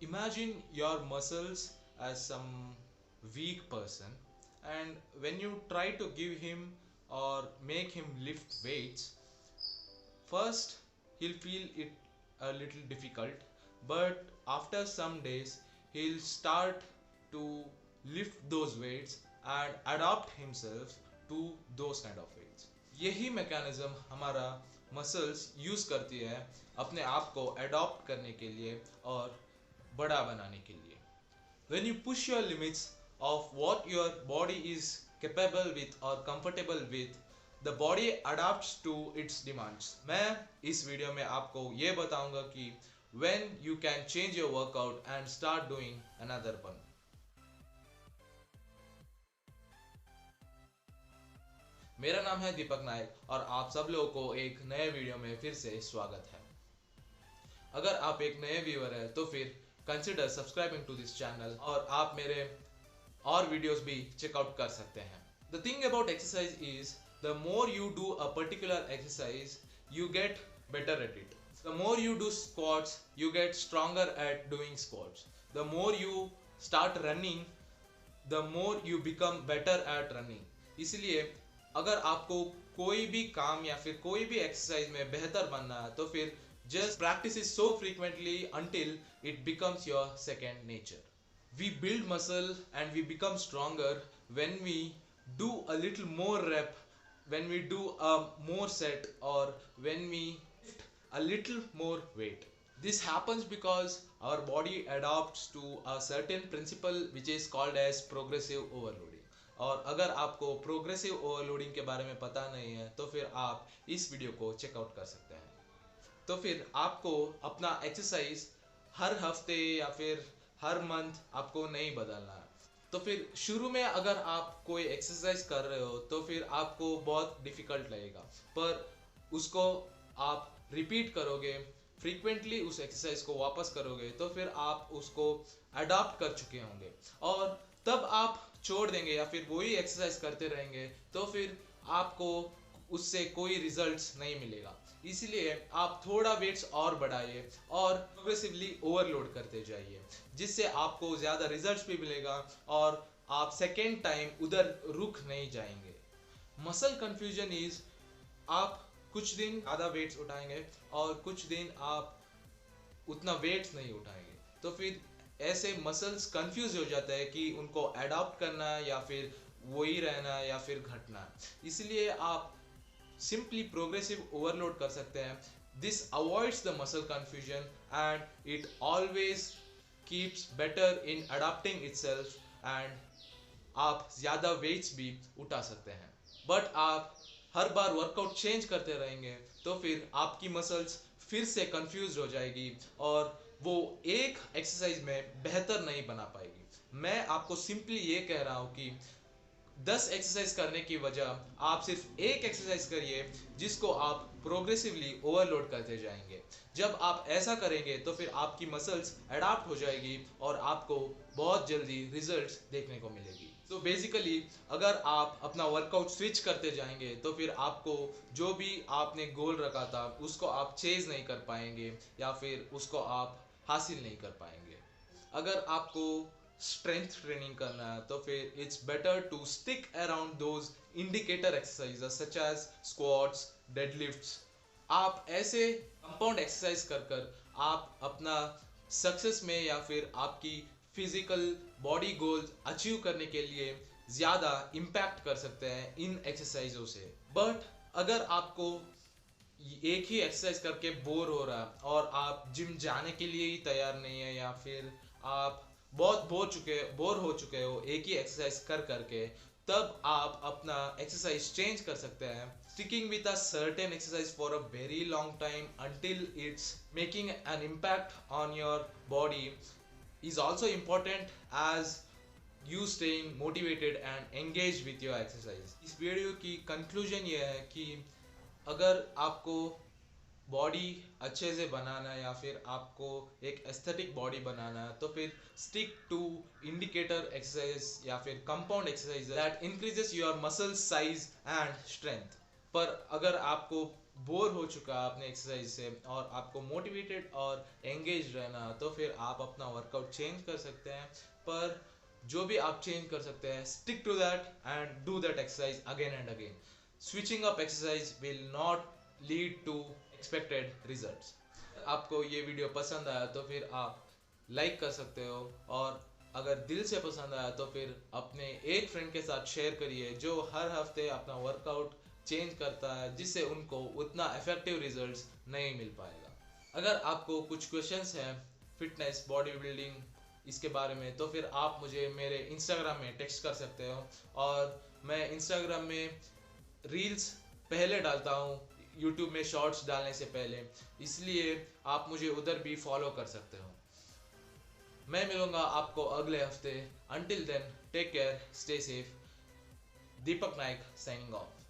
Imagine your muscles as some weak person, and when you try to give him or make him lift weights, first he'll feel it a little difficult, but after some days he'll start to lift those weights and adapt himself to those kind of weights. यही mechanism हमारा muscles use करती है अपने आप को adopt करने के लिए और बड़ा बनाने के लिए. When you push your limits of what your body is capable with or comfortable with, the body adapts to its demands. मैं इस वीडियो में आपको ये बताऊंगा कि when you can change your workout and start doing another one. मेरा नाम है दीपक नायक और आप सब लोगों को एक नए वीडियो में फिर से स्वागत है. अगर आप एक नए व्यूअर हैं तो फिर consider subscribing to this channel और आप मेरे और वीडियोस भी चेकआउट कर सकते हैं. The thing about exercise is the more you do a particular exercise you get better at it. The more you do squats you get stronger at doing squats. The more you start running the more you become better at running. इसलिए अगर आपको कोई भी काम या फिर कोई भी एक्सरसाइज में बेहतर बनना है तो फिर just practice it so frequently until it becomes your second nature. We build muscle and we become stronger when we do a little more rep, when we do a more set, or when we lift a little more weight. This happens because our body adapts to a certain principle which is called as progressive overloading. और अगर आपको progressive overloading के बारे में पता नहीं है तो फिर आप इस वीडियो को चेकआउट कर सकते हैं. तो फिर आपको अपना एक्सरसाइज हर हफ्ते या फिर हर मंथ आपको नहीं बदलना है. तो फिर शुरू में अगर आप कोई एक्सरसाइज कर रहे हो तो फिर आपको बहुत डिफिकल्ट लगेगा, पर उसको आप रिपीट करोगे, फ्रीक्वेंटली उस एक्सरसाइज को वापस करोगे तो फिर आप उसको अडॉप्ट कर चुके होंगे और तब आप छोड़ देंगे या फिर वही एक्सरसाइज करते रहेंगे तो फिर आपको उससे कोई रिजल्ट्स नहीं मिलेगा. इसलिए आप थोड़ा वेट्स और बढ़ाइए और प्रोग्रेसिवली ओवरलोड करते जाइए, जिससे आपको ज़्यादा रिजल्ट्स भी मिलेगा और आप सेकेंड टाइम उधर रुक नहीं जाएंगे. मसल कंफ्यूजन इज आप कुछ दिन ज़्यादा वेट्स उठाएंगे और कुछ दिन आप उतना वेट्स नहीं उठाएंगे तो फिर ऐसे मसल्स कंफ्यूज हो जाता है कि उनको अडॉप्ट करना है या फिर वही रहना है या फिर घटना है. इसलिए आप simply progressive overload कर सकते हैं. This avoids the muscle confusion and it always keeps better in adapting itself and आप ज़्यादा weights भी उठा सकते हैं. But आप हर बार वर्कआउट चेंज करते रहेंगे तो फिर आपकी मसल्स फिर से कंफ्यूज हो जाएगी और वो एक एक्सरसाइज में बेहतर नहीं बना पाएगी. मैं आपको सिंपली ये कह रहा हूँ कि 10 एक्सरसाइज करने की वजह आप सिर्फ एक एक्सरसाइज करिए जिसको आप प्रोग्रेसिवली ओवरलोड करते जाएंगे. जब आप ऐसा करेंगे तो फिर आपकी मसल्स अडॉप्ट हो जाएगी और आपको बहुत जल्दी रिजल्ट्स देखने को मिलेगी. तो बेसिकली अगर आप अपना वर्कआउट स्विच करते जाएंगे तो फिर आपको जो भी आपने गोल रखा था उसको आप चेज नहीं कर पाएंगे या फिर उसको आप हासिल नहीं कर पाएंगे. अगर आपको स्ट्रेंथ ट्रेनिंग करना है तो फिर it's better to stick around those indicator exercises such as squats, deadlifts. आप ऐसे कंपाउंड एक्सरसाइज कर कर आप अपना सक्सेस में या फिर आपकी फिजिकल बॉडी गोल्स अचीव करने के लिए ज़्यादा इम्पैक्ट कर सकते हैं इन एक्सरसाइजों से. बट अगर आपको एक ही एक्सरसाइज करके बोर हो रहा है और आप जिम जाने के लिए ही तैयार नहीं है या फिर आप बहुत बोर हो चुके हो एक ही एक्सरसाइज कर करके, तब आप अपना एक्सरसाइज चेंज कर सकते हैं. Sticking with a certain exercise for a very long time until it's making an impact on your body is also important as you staying motivated and engage with your exercise. इस video की conclusion ये है कि अगर आपको body अच्छे से बनाना है या फिर आपको एक एस्थेटिक बॉडी बनाना है तो फिर स्टिक टू इंडिकेटर एक्सरसाइज या फिर compound exercise that increases your muscle size and strength. पर अगर आपको बोर हो चुका है अपने एक्सरसाइज से और आपको मोटिवेटेड और एंगेज रहना, तो फिर आप अपना वर्कआउट चेंज कर सकते हैं। पर जो भी आप चेंज कर सकते हैं, stick to that and do that exercise again and again. Switching up exercise will not lead to expected results. आपको ये वीडियो पसंद आया तो फिर आप लाइक कर सकते हो, और अगर दिल से पसंद आया तो फिर अपने एक फ्रेंड के साथ शेयर करिए जो हर हफ्ते अपना वर्कआउट चेंज करता है, जिससे उनको उतना इफेक्टिव रिजल्ट्स नहीं मिल पाएगा। अगर आपको कुछ क्वेश्चंस हैं फिटनेस बॉडी बिल्डिंग इसके बारे में, तो फिर आप मुझे मेरे इंस्टाग्राम में टेक्स्ट कर सकते हो, और मैं इंस्टाग्राम में रील्स पहले डालता हूँ यूट्यूब में शॉर्ट्स डालने से पहले, इसलिए आप मुझे उधर भी फॉलो कर सकते हो। मैं मिलूंगा आपको अगले हफ्ते। Until then take care, stay safe. Deepak Naik signing of.